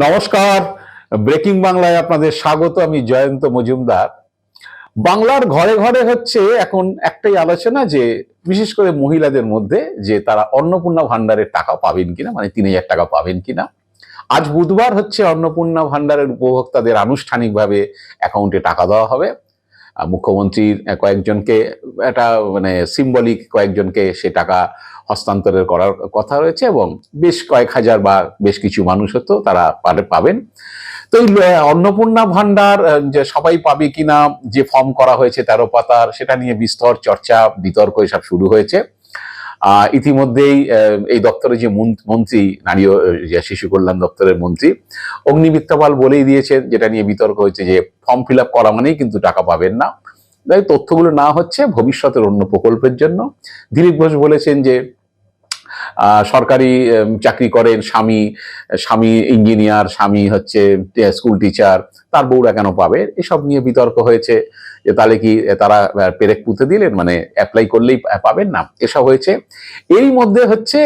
নমস্কার, ব্রেকিং বাংলায় আপনাদের স্বাগত। আমি জয়ন্ত মজুমদার। বাংলার ঘরে ঘরে হচ্ছে এখন একটাই আলোচনা, যে বিশেষ করে মহিলাদের মধ্যে, যে তারা অন্নপূর্ণা ভান্ডারের টাকা পাবেন কিনা, মানে ৩,০০০ টাকা পাবেন কিনা। আজ বুধবার হচ্ছে অন্নপূর্ণা ভান্ডারের উপভোক্তাদের আনুষ্ঠানিকভাবে অ্যাকাউন্টে টাকা দেওয়া হবে। মুখ্যমন্ত্রীর কয়েকজনকে, একটা মানে সিম্বলিক কয়েকজনকে সে টাকা হস্তান্তরের করার কথা রয়েছে, এবং বেশ কয়েক হাজার বা বেশ কিছু মানুষ হতো তারা পাবেন। তো এই অন্নপূর্ণা ভান্ডার যে সবাই পাবে কিনা, যে ফর্ম করা হয়েছে 13 পাতার, সেটা নিয়ে বিস্তর চর্চা বিতর্ক এসব শুরু হয়েছে। ইতিমধ্যেই এই দপ্তরের যে মন্ত্রী, নারী ও শিশু কল্যাণ দপ্তরের মন্ত্রী অগ্নিমিত্রা পাল বলেই দিয়েছেন, যেটা নিয়ে বিতর্ক হয়েছে, যে ফর্ম ফিল আপ করা মানেই কিন্তু টাকা পাবেন না। তাই তথ্যগুলো না হচ্ছে ভবিষ্যতের অন্য প্রকল্পের জন্য। দিলীপ ঘোষ বলেছেন যে সরকারি চাকরি করেন, স্বামী স্বামী ইঞ্জিনিয়ার, স্বামী হচ্ছে স্কুল টিচার, তার বউরা কেন পাবে? এসব নিয়ে বিতর্ক হয়েছে, যে তাহলে কি তারা পেরেক পুঁতে দিলেন, মানে অ্যাপ্লাই করলেই পাবেন না, এসব হয়েছে। এরই মধ্যে হচ্ছে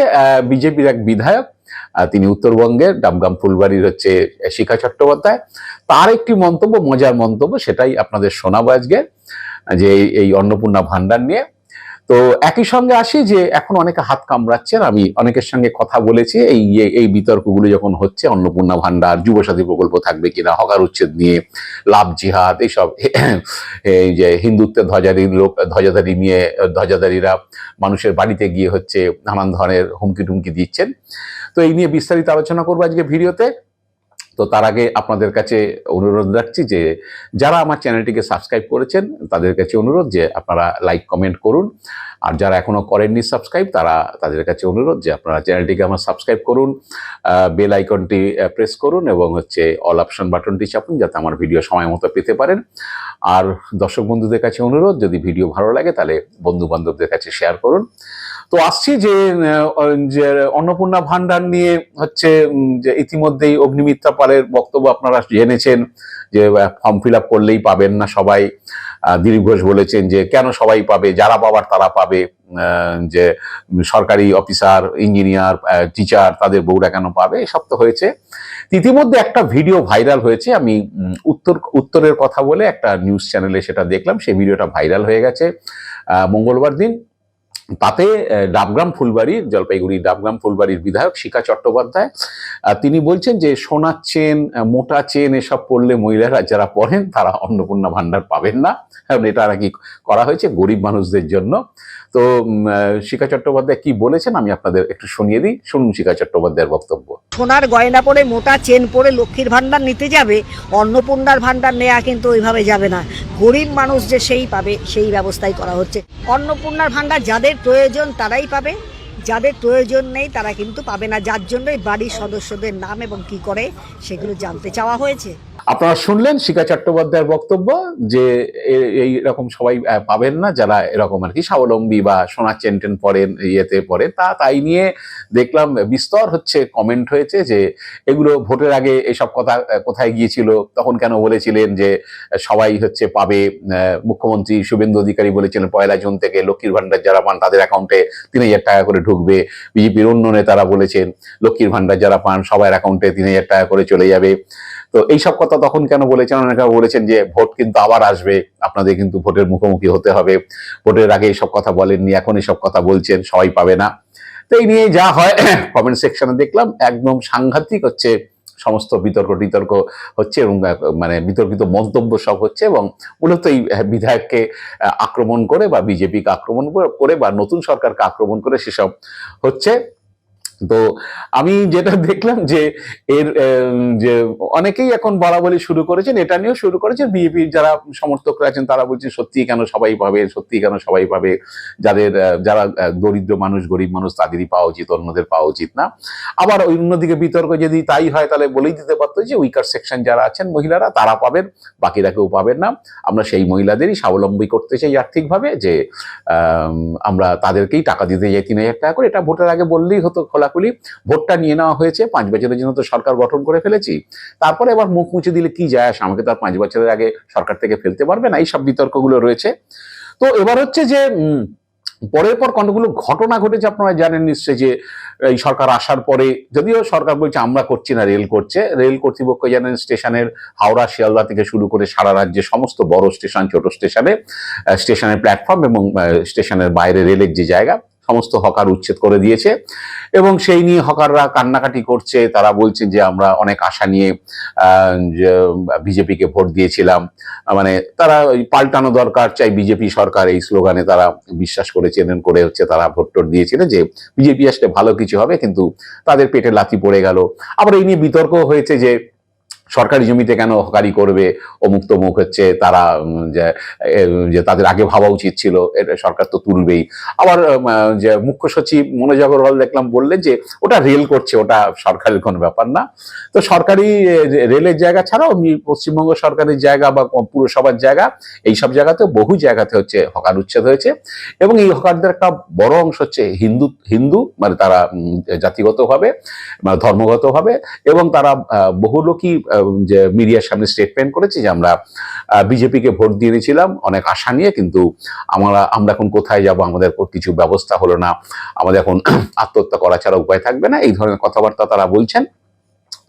বিজেপির এক বিধায়ক, তিনি উত্তরবঙ্গের ডাবগ্রাম ফুলবাড়ির হচ্ছে শিখা চট্টোপাধ্যায়, তার একটি মন্তব্য, মজার মন্তব্য, সেটাই আপনাদের শোনাবো আজকে, যে এই অন্নপূর্ণা ভান্ডার নিয়ে। তো একই সঙ্গে আসি যে এখন অনেকে হাত কামড়াচ্ছেন। আমি অনেকের সঙ্গে কথা বলেছি এই বিতর্কগুলো যখন হচ্ছে, অন্নপূর্ণা ভান্ডার, যুবসাথী প্রকল্প থাকবে কিনা, হকার উচ্ছেদ নিয়ে, লাভ জিহাদ, এইসব, এই যে হিন্দুত্বের ধ্বজাধারী নিয়ে, ধ্বজাধারীরা মানুষের বাড়িতে গিয়ে হচ্ছে নানান ধরনের হুমকি টুমকি দিচ্ছেন। তো এই নিয়ে বিস্তারিত আলোচনা করবো আজকে ভিডিওতে। তো তার আগে আপনাদের কাছে অনুরোধ রাখছি, যে যারা আমার চ্যানেলটিকে সাবস্ক্রাইব করেছেন তাদের কাছে অনুরোধ যে আপনারা লাইক কমেন্ট করুন, আর যারা এখনো করেননি সাবস্ক্রাইব, তাদের কাছে অনুরোধ যে আপনারা চ্যানেলটিকে আমার সাবস্ক্রাইব করুন, বেল আইকনটি প্রেস করুন, এবং হচ্ছে অল অপশন বাটনটি চাপুন, যাতে আমার ভিডিও সময় মতো পেতে পারেন। আর দর্শক বন্ধুদের কাছে অনুরোধ, যদি ভিডিও ভালো লাগে তাহলে বন্ধু বান্ধবদের কাছে শেয়ার করুন। তো আসছি যে অন্নপূর্ণা ভান্ডার নিয়ে হচ্ছে, যে ইতিমধ্যেই অগ্নিমিত্রা পালের বক্তব্য আপনারা জেনেছেন, যে ফর্ম ফিল আপ করলেই পাবেন না সবাই। দিলীপ ঘোষ বলেছেন যে কেন সবাই পাবে, যারা পাবার তারা পাবে, যে সরকারি অফিসার, ইঞ্জিনিয়ার, টিচার, তাদের বউরা কেন পাবে, এসব তো হয়েছে। ইতিমধ্যে একটা ভিডিও ভাইরাল হয়েছে, আমি উত্তরের কথা বলে একটা নিউজ চ্যানেলে সেটা দেখলাম, সেই ভিডিওটা ভাইরাল হয়ে গেছে মঙ্গলবার দিন। তাতে ডাবগ্রাম ফুলবাড়ির, জলপাইগুড়ি ডাবগ্রাম ফুলবাড়ির বিধায়ক শিখা চট্টোপাধ্যায় তিনি বলছেন যে সোনার চেন, মোটা চেন এসব পড়লে মহিলারা যারা পড়েন তারা অন্নপূর্ণা ভান্ডার পাবেন না, কারণ এটা নাকি করা হয়েছে গরিব মানুষদের জন্য। তো শিখা চট্টোপাধ্যায় কি বলেছেন আমি আপনাদের একটু শুনিয়ে দিই, শুনুন শিখা চট্টোপাধ্যায়ের বক্তব্য। সোনার গয়না পরে, মোটা চেন পরে লক্ষ্মীর ভান্ডার নিতে যাবে, অন্নপূর্ণার ভান্ডার নেওয়া কিন্তু ওইভাবে যাবে না। গরিব মানুষ যে সেই পাবে, সেই ব্যবস্থাই করা হচ্ছে। অন্নপূর্ণার ভান্ডার যাদের প্রয়োজন তারাই পাবে, যাদের প্রয়োজন নেই তারা কিন্তু পাবে না, যার জন্যই বাড়ির সদস্যদের নাম এবং কি করে সেগুলো জানতে চাওয়া হয়েছে। আপনারা শুনলেন শিখা চট্টোপাধ্যায়ের বক্তব্য, যে এই রকম সবাই পাবেন না, যারা এরকম আর কি স্বাবলম্বী বা সোনার চেন টেন পরেন, ইয়েতে পরে, তাই নিয়ে দেখলাম বিস্তর হচ্ছে কমেন্ট হয়েছে, যে এগুলো ভোটের আগে এসব কথা কোথায় গিয়েছিল, তখন কেন বলেছিলেন যে সবাই হচ্ছে পাবে। মুখ্যমন্ত্রী শুভেন্দু অধিকারী বলেছিলেন 1 জুন থেকে লক্ষ্মীর ভান্ডার যারা পান তাদের অ্যাকাউন্টে 3,000 টাকা করে ঢুকবে। বিজেপির অন্য নেতারা বলেছেন লক্ষ্মীর ভান্ডার যারা পান সবার অ্যাকাউন্টে 3,000 টাকা করে চলে যাবে। তো এইসব কথা তখন কেন বলেছেন? অনেকে বলেছেন যে ভোট কিন্তু আবার আসবে, আপনাদের কিন্তু ভোটের মুখোমুখি হতে হবে, ভোটের আগে এইসব কথা বলেননি, এখন এইসব কথা বলছেন, সবাই পাবে না। তো এই নিয়ে যা হয় কমেন্ট সেকশনে দেখলাম একদম সাংঘাতিক হচ্ছে, সমস্ত বিতর্ক হচ্ছে, এবং মানে বিতর্কিত মন্তব্য সব হচ্ছে, এবং মূলত এই বিধায়ককে আক্রমণ করে বা বিজেপিকে আক্রমণ করে বা নতুন সরকারকে আক্রমণ করে সেসব হচ্ছে। তো আমি যেটা দেখলাম যে এর যে অনেকেই এখন বলাবলি শুরু করেছেন, এটা নিয়েও শুরু করেছেন। বিজেপির যারা সমর্থকরা আছেন তারা বলছেন সত্যি কেন সবাই পাবে, সত্যি কেন সবাই পাবে, যারা দরিদ্র মানুষ, গরিব মানুষ, তাদেরই পাওয়া উচিত, অন্যদের পাওয়া উচিত না। আবার অন্যদিকে বিতর্ক যদি তাই হয়, তাহলে বলেই দিতে পারতো যে উইকার সেকশন যারা আছেন মহিলারা, তারা পাবেন, বাকিরা কেউ পাবেন না। আমরা সেই মহিলাদেরই স্বাবলম্বী করতে চাই আর্থিকভাবে, যে আমরা তাদেরকেই টাকা দিতে যাই 3,000 টাকা করে। এটা ভোটের আগে বললেই হতো খোলাখুলি। ভোটটা নিয়ে নেওয়া হয়েছে, 5 বছরের জন্য তো সরকার গঠন করে ফেলেছি, তারপরে এবার মুখ মুছে দিলে কি যায় আসে, আমাকে তো আর 5 বছরের আগে সরকার থেকে ফেলতে পারবে না, এই সব বিতর্কগুলো রয়েছে। তো এবার হচ্ছে যে পরের পর কতগুলো ঘটনা ঘটেছে, আপনারা জানেন নিশ্চয়ই, যে এই সরকার আসার পরে, যদিও সরকার বলছে আমরা করছি না, রেল করছে, রেল কর্তৃপক্ষ জানেন স্টেশনের হাওড়া শিয়ালদা থেকে শুরু করে সারা রাজ্যে সমস্ত বড় স্টেশন, ছোট স্টেশনে, স্টেশনের প্ল্যাটফর্ম এবং স্টেশনের বাইরে রেলের যে জায়গা, সমস্ত হকার উচ্ছেদ করে দিয়েছে। এবং সেই নিয়ে হকাররা কান্নাকাটি করছে, তারা বলছে যে আমরা অনেক আশা নিয়ে বিজেপিকে ভোট দিয়েছিলাম, মানে তারা ওই পাল্টানো দরকার, চাই বিজেপি সরকার, এই স্লোগানে তারা বিশ্বাস করেছিলেন, করে হচ্ছে তারা ভোট টোট দিয়েছিলেন যে বিজেপি আসলে ভালো কিছু হবে, কিন্তু তাদের পেটে লাথি পড়ে গেল। আবার এই নিয়ে বিতর্ক হয়েছে যে সরকারি জমিতে কেন হকারি করবে, অমুক তমুক, হচ্ছে তারা যে তাদের আগে ভাবা উচিত ছিল, এটা সরকার তো তুলবেই। আবার যে মুখ্য সচিব মনোজ আগরওয়াল দেখলাম বললেন যে ওটা রেল করছে, ওটা সরকারের কোনো ব্যাপার না। তো সরকারি রেলের জায়গা ছাড়াও পশ্চিমবঙ্গ সরকারের জায়গা বা পুরসভার জায়গা, এইসব জায়গাতে বহু জায়গাতে হচ্ছে হকার উচ্ছেদ হয়েছে। এবং এই হকারদের একটা বড় অংশ হচ্ছে হিন্দু, মানে তারা জাতিগতভাবে, ধর্মগতভাবে, এবং তারা বহু লোকই যে মিডিয়ার সামনে স্টেটমেন্ট করেছে যে আমরা বিজেপিকে ভোট দিয়েছিলাম অনেক আশা নিয়ে, কিন্তু আমরা এখন কোথায় যাব, আমাদের কিছু ব্যবস্থা হলো না, আমাদের এখন আত্মহত্যা করা ছাড়া উপায় থাকবে না, এই ধরনের কথাবার্তা তারা বলছেন।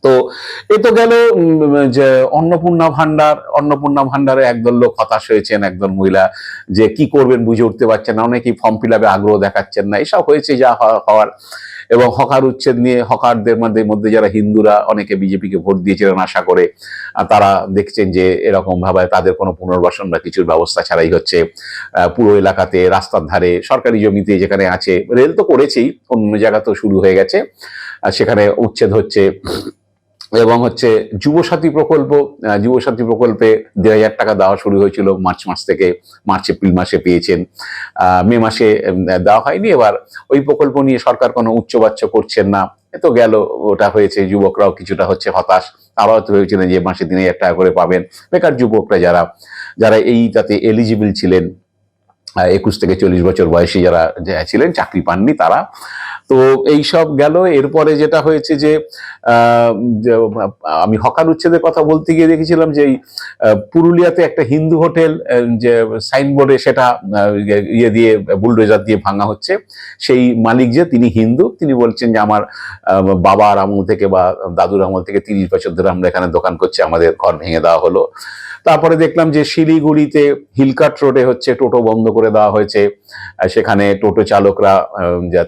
তো এ তো গেল যে অন্নপূর্ণা ভান্ডারে একদল লোক হতাশ হয়েছেন, একদল মহিলা যে কি করবেন বুঝে উঠতে পারছেন না, অনেকেই ফর্ম ফিল আপে আগ্রহ দেখাচ্ছেন না, এসব হয়েছে যা হওয়ার। এবং হকার উচ্ছেদ নিয়ে হকারদের মধ্যে যারা হিন্দুরা অনেকে বিজেপিকে ভোট দিয়েছিলেন আশা করে, তারা দেখছেন যে এরকম ভাবে তাদের কোনো পুনর্বাসন বা কিছুর ব্যবস্থা ছাড়াই হচ্ছে পুরো এলাকাতে, রাস্তার ধারে, সরকারি জমিতে যেখানে আছে, রেল তো করেছেই, অন্য জায়গাতেও শুরু হয়ে গেছে, সেখানে উচ্ছেদ হচ্ছে। এবং হচ্ছে যুবসাথী প্রকল্পে 1,500 টাকা দেওয়া শুরু হয়েছিল মার্চ মাস থেকে, মার্চ এপ্রিল মাসে পেয়েছেন, মে মাসে দেওয়া হয়নি। এবার ওই প্রকল্প নিয়ে সরকার কোনো উচ্চবাচ্য করছেন না, এত গেল, ওটা হয়েছে। যুবকরাও কিছুটা হচ্ছে হতাশ, তারাও তো ভেবেছিলেন যে মাসে 1,000 টাকা করে পাবেন। বেকার যুবকরা যারা এইটাতে এলিজিবল ছিলেন, 21 থেকে 40 বছর বয়সী যারা ছিলেন, চাকরি পাননি তারা। তো এই সব গেল। এরপরে যেটা হয়েছে যে আমি হকার উচ্ছেদের কথা বলতে গিয়ে দেখেছিলাম যে পুরুলিয়াতে একটা হিন্দু হোটেল, যে সাইনবোর্ডে সেটা ইয়ে দিয়ে, বুলডোজার দিয়ে ভাঙা হচ্ছে। সেই মালিক যে তিনি হিন্দু, তিনি বলছেন যে আমার বাবার আমল থেকে বা দাদুর আমল থেকে 30 বছর ধরে আমরা এখানে দোকান করছি, আমাদের ঘর ভেঙে দেওয়া হলো। তারপরে দেখলাম যে শিলিগুড়িতে হিলকাট রোডে হচ্ছে টোটো বন্ধ করে দেওয়া হয়েছে, সেখানে টোটো চালকরা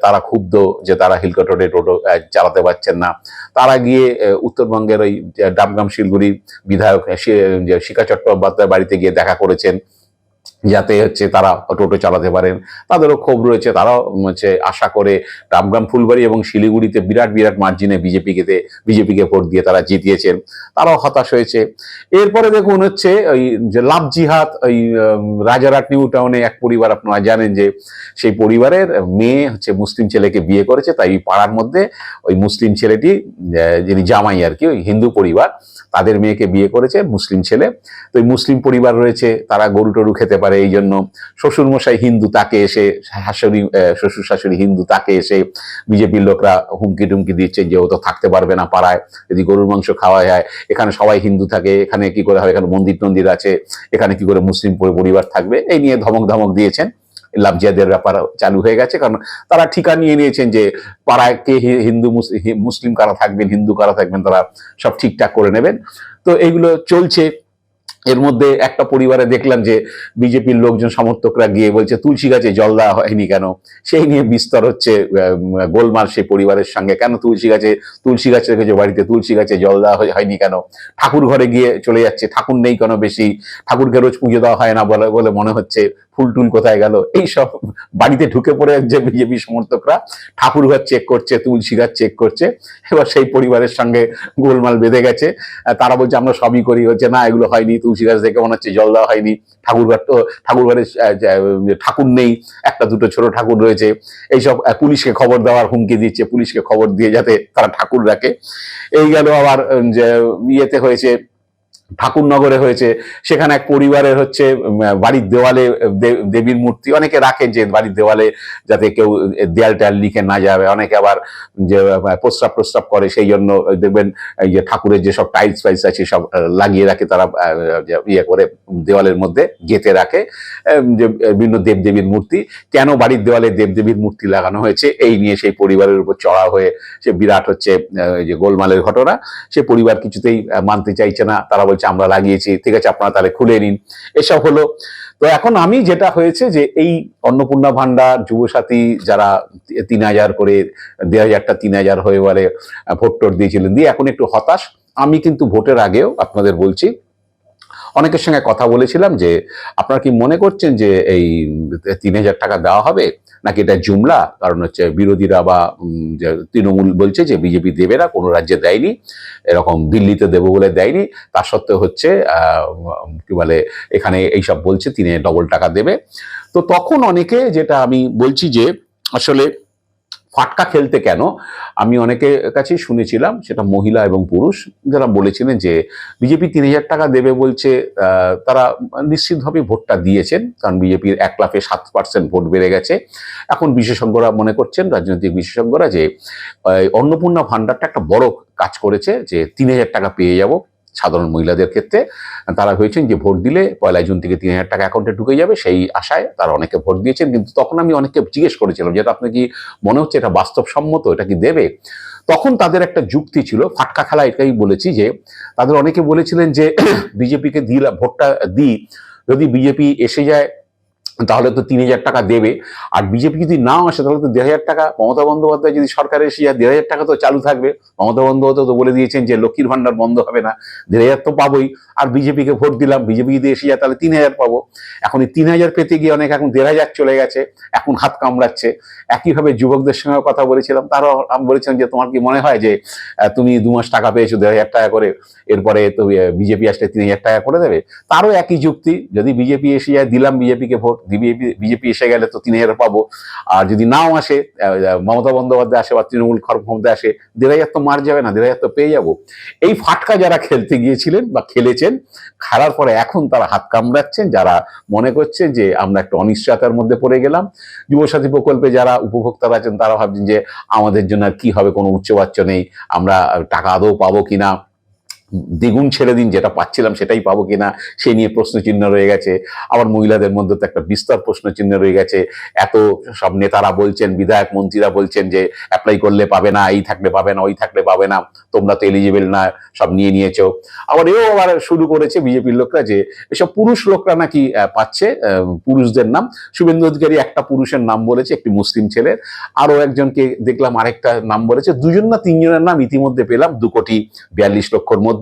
তারা ক্ষুব্ধ যে তারা হিলকাট রোডে টোটো চালাতে পারছেন না। তারা গিয়ে উত্তরবঙ্গের ওই ডাবগ্রাম শিলিগুড়ি বিধায়ক শিখা চট্টোপাধ্যায়ের বাড়িতে গিয়ে দেখা করেছেন, যাতে হচ্ছে তারা টোটো চালাতে পারেন। তাদেরও ক্ষোভ রয়েছে, তারাও হচ্ছে আশা করে ডাবগ্রাম, ফুলবাড়ি এবং শিলিগুড়িতে বিরাট মার্জিনে বিজেপিকে ভোট দিয়ে তারা জিতিয়েছেন, তারাও হতাশ হয়েছে। এরপরে দেখুন হচ্ছে ওই যে লাভ জিহাদ, ওই রাজারহাট নিউ টাউনে এক পরিবার, আপনারা জানেন যে সেই পরিবারের মেয়ে হচ্ছে মুসলিম ছেলেকে বিয়ে করেছে, তাই পাড়ার মধ্যে ওই মুসলিম ছেলেটি, যিনি জামাই আর কি, ওই হিন্দু পরিবার, তাদের মেয়েকে বিয়ে করেছে মুসলিম ছেলে। তো এই মুসলিম পরিবার রয়েছে, তারা গরু টরু খেতে পারে, এই জন্য শ্বশুরমশাই হিন্দু, তাকে এসে শ্বশুর শাশুড়ি হিন্দু, তাকে এসে বিজেপির লোকরা হুমকি টুমকি দিচ্ছে যে ও তো থাকতে পারবে না পাড়ায়, যদি গরুর মাংস খাওয়া যায়, এখানে সবাই হিন্দু থাকে, এখানে কি করে হবে, এখানে মন্দির টন্দির আছে, এখানে কি করে মুসলিম পরিবার থাকবে, এই নিয়ে ধমক দিয়েছেন। লাভ জিহাদের ব্যাপার চালু হয়ে গেছে, কারণ তারা ঠিকা নিয়ে নিয়েছেন যে পাড়ায় কে হিন্দু মুসলিম কারা থাকবেন, হিন্দু কারা থাকবেন, তারা সব ঠিকঠাক করে নেবেন। তো এইগুলো চলছে। এর মধ্যে একটা পরিবারে দেখলাম যে বিজেপির লোকজন, সমর্থকরা গিয়ে বলছে তুলসী গাছে জল দেওয়া হয়নি কেন, সেই নিয়ে বিস্তর হচ্ছে গোলমাল সেই পরিবারের সঙ্গে। কেন তুলসী গাছ রেখেছে বাড়িতে, তুলসী গাছে জল দেওয়া হয়নি কেন, ঠাকুর ঘরে গিয়ে চলে যাচ্ছে, ঠাকুর নেই কেন বেশি, ঠাকুরকে রোজ পুজো দেওয়া হয় না বলে মনে হচ্ছে, ফুল টুল কোথায় গেল, এইসব বাড়িতে ঢুকে পড়ে যে বিজেপি সমর্থকরা ঠাকুর ঘর চেক করছে, তুলসী গাছ চেক করছে। এবার সেই পরিবারের সঙ্গে গোলমাল বেঁধে গেছে। তারা বলছে আমরা সবই করি, হচ্ছে না এগুলো হয়নি, তুলসী গাছ দেখে মনে হচ্ছে জল দেওয়া হয়নি, ঠাকুর ঘরে ঠাকুর নেই, একটা দুটো ছোট ঠাকুর রয়েছে। এইসব পুলিশকে খবর দেওয়ার হুমকি দিচ্ছে, পুলিশকে খবর দিয়ে যাতে তারা ঠাকুর রাখে। এই গেল। আবার যে ইয়েতে হয়েছে, ঠাকুরনগরে হয়েছে, সেখানে এক পরিবারের হচ্ছে বাড়ির দেওয়ালে দেবীর মূর্তি, অনেকে রাখেন যে বাড়ির দেওয়ালে যাতে কেউ দেয়াল টেয়াল লিখে না যাবে, অনেকে আবার যে প্রস্রাব করে, সেই জন্য দেখবেন এই যে ঠাকুরের যেসব টাইলস ফাইলস আছে সব লাগিয়ে রাখে, তারা ইয়ে করে দেওয়ালের মধ্যে গেঁথে রাখে, যে বিভিন্ন দেবদেবীর মূর্তি, কেন বাড়ির দেওয়ালে দেবদেবীর মূর্তি লাগানো হয়েছে এই নিয়ে সেই পরিবারের উপর চড়া হয়ে সে বিরাট হচ্ছে যে গোলমালের ঘটনা। সে পরিবার কিছুতেই মানতে চাইছে না, তারা বলছে আমরা লাগিয়েছি, ঠিক আছে আপনারা তাহলে খুলে নিন, এসব হলো। তো এখন আমি যেটা হয়েছে যে এই অন্নপূর্ণা ভান্ডার, যুবসাথী যারা 3,000 করে 1,500টা 3,000 হয়ে বলে ভোট টোট দিয়েছিলেন, দিয়ে এখন একটু হতাশ। আমি কিন্তু ভোটের আগেও আপনাদের বলছি, অনেকের সঙ্গে কথা বলেছিলাম যে আপনারা কি মনে করছেন যে এই 3,000 টাকা দেওয়া হবে নাকি এটা জুমলা? কারণ হচ্ছে বিরোধীরা বা যে তৃণমূল বলছে যে বিজেপি দেবে না, কোনো রাজ্যে দেয়নি, এরকম দিল্লিতে দেবো বলে দেয়নি, তা সত্ত্বেও হচ্ছে কি বলে এখানে এইসব বলছে 3 টাকা দেবে। তো তখন অনেকে, যেটা আমি বলছি যে আসলে ফাটকা খেলতে কেন, আমি অনেকের কাছেই শুনেছিলাম, সেটা মহিলা এবং পুরুষ, যারা বলেছিলেন যে বিজেপি 3,000 টাকা দেবে বলছে, তারা নিশ্চিতভাবে ভোটটা দিয়েছেন, কারণ বিজেপির 1 লাফে 7% ভোট বেড়ে গেছে। এখন বিশেষজ্ঞরা মনে করছেন, রাজনৈতিক বিশেষজ্ঞরা, যে অন্নপূর্ণা ভান্ডারটা একটা বড় কাজ করেছে, যে 3,000 টাকা পেয়ে যাব সাধারণ মহিলাদের ক্ষেত্রে। তারা ভেবেছেন যে ভোট দিলে 1 জুন থেকে 3,000 টাকা অ্যাকাউন্টে ঢুকে যাবে, সেই আশায় তারা অনেকে ভোট দিয়েছেন। কিন্তু তখন আমি অনেককে জিজ্ঞেস করেছিলাম, যেটা আপনার কি মনে হচ্ছে এটা বাস্তবসম্মত, এটা কি দেবে? তখন তাদের একটা যুক্তি ছিল, ফাটকা খেলা এটাই বলেছি, যে তাদের অনেকে বলেছিলেন যে বিজেপিকে ভোটটা দিই, যদি বিজেপি এসে যায় তাহলে তো 3,000 টাকা দেবে, আর বিজেপি যদি নাও আসে তাহলে তো 1,500 টাকা, মমতা বন্দ্যোপাধ্যায় যদি সরকারে এসে যায় 1,500 টাকা তো চালু থাকবে। মমতা বন্দ্যোপাধ্যায় তো বলে দিয়েছেন যে লক্ষ্মীর ভান্ডার বন্ধ হবে না, 1,500 তো পাবোই। আর বিজেপিকে ভোট দিলাম, বিজেপি যদি এসে যায় তাহলে 3,000 পাবো। এখন এই 3,000 পেতে গিয়ে অনেক এখন 1,500 চলে গেছে, এখন হাত কামড়াচ্ছে। একইভাবে যুবকদের সঙ্গে কথা বলেছিলাম, তারাও আমি বলেছিলাম যে তোমার কি মনে হয় যে তুমি 2 মাস টাকা পেয়েছো 1,500 টাকা করে, এরপরে তো বিজেপি আসলে 3,000 টাকা করে দেবে? তারও একই যুক্তি, যদি বিজেপি এসে যায় দিলাম বিজেপিকে ভোট, বিজেপি এসে গেলে তো 3,000 পাবো, আর যদি নাও আসে, মমতা বন্দ্যোপাধ্যায় আসে বা তৃণমূল ক্ষমতায় আসে, 1,500 তো মার যাবে না, 1,500 তো পেয়ে যাবো। এই ফাটকা যারা খেলতে গিয়েছিলেন বা খেলেছেন, খেলার পরে এখন তারা হাত কামড়াচ্ছেন, যারা মনে করছেন যে আমরা একটা অনিশ্চয়তার মধ্যে পড়ে গেলাম। যুবসাথী প্রকল্পে যারা উপভোক্তারা আছেন তারা ভাবছেন যে আমাদের জন্য আর কি হবে, কোনো উচ্চবাচ্য নেই, আমরা টাকা আদৌ পাবো কিনা, দ্বিগুণ ছেড়ে দিন, যেটা পাচ্ছিলাম সেটাই পাবো কিনা, সে নিয়ে প্রশ্নচিহ্ন রয়ে গেছে। আবার মহিলাদের মধ্যে তো একটা বিস্তর প্রশ্নচিহ্ন রয়ে গেছে। এত সব নেতারা বলছেন, বিধায়ক মন্ত্রীরা বলছেন যে অ্যাপ্লাই করলে পাবে না, এই থাকলে পাবে না, ওই থাকলে পাবে না, তোমরা তো এলিজিবল না, সব নিয়েছো। আবার আবার শুরু করেছে বিজেপির লোকরা যে এসব পুরুষ লোকরা নাকি পাচ্ছে, পুরুষদের নাম। শুভেন্দু অধিকারী একটা পুরুষের নাম বলেছে, একটি মুসলিম ছেলের, আরো একজনকে দেখলাম আরেকটা নাম বলেছে, 2জন না 3জনের নাম ইতিমধ্যে পেলাম 2,42,00,000 মধ্যে,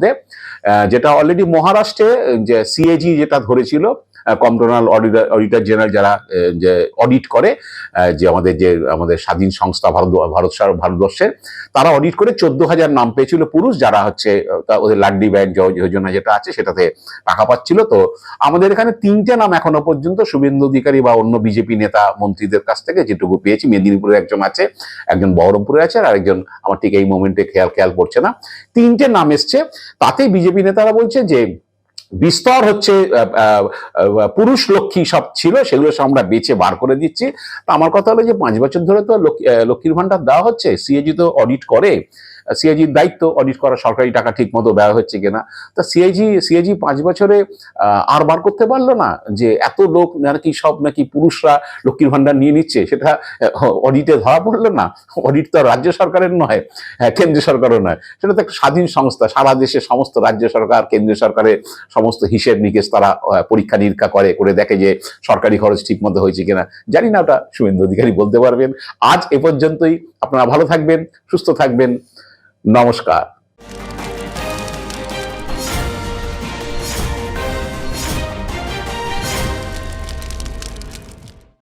যেটা অলরেডি মহারাষ্ট্রে যে সিএজি যেটা ধরেছিল, কন্ট্রোলার অডিটর জেনারেল, যারা যে অডিট করে, যে আমাদের স্বাধীন সংস্থা ভারতবর্ষের, তারা অডিট করে 14,000 নাম পেয়েছিল পুরুষ, যারা হচ্ছে ওদের লাড্ডি ব্যাংক যোজনা যেটা আছে সেটাতে টাকা পাচ্ছিল। তো আমাদের এখানে 3টে নাম এখনো পর্যন্ত শুভেন্দু অধিকারী বা অন্য বিজেপি নেতা মন্ত্রীদের কাছ থেকে যেটুকু পেয়েছি, মেদিনীপুরের একজন আছে, একজন বহরমপুরে আছে, আর আরেকজন আমার ঠিক এই মোমেন্টে খেয়াল পড়ছে না। 3টে নাম এসছে, তাতে বিজেপি নেতারা বলছে যে বিস্তর হচ্ছে পুরুষ লক্ষ্মী সব ছিল, সেগুলো সব আমরা বেছে বার করে দিচ্ছি। তো আমার কথা হলো যে 5 বছর ধরে তো লক্ষ্মীর ভান্ডার দেওয়া হচ্ছে, সিএজি তো অডিট করে, সিএজির দায়িত্ব অডিট করা সরকারি টাকা ঠিক মতো ব্যয় হচ্ছে কিনা। তা সিএজি 5 বছরে আর বার করতে পারলো না যে এত লোক নাকি পুরুষরা লক্ষ্মীর ভান্ডার নিয়ে নিচ্ছে, সেটা অডিটে ধরা পড়লো না? অডিট তো রাজ্য সরকারের নয়, কেন্দ্রীয় সরকারও নয়, সেটা তো একটা স্বাধীন সংস্থা। সারা দেশে সমস্ত রাজ্য সরকার, কেন্দ্রীয় সরকারের সমস্ত হিসেব নিকেশ তারা পরীক্ষা নিরীক্ষা করে দেখে যে সরকারি খরচ ঠিক মতো হয়েছে কিনা। জানি না, ওটা শুভেন্দু অধিকারী বলতে পারবেন। আজ এ পর্যন্তই, আপনারা ভালো থাকবেন, সুস্থ থাকবেন, নমস্কার।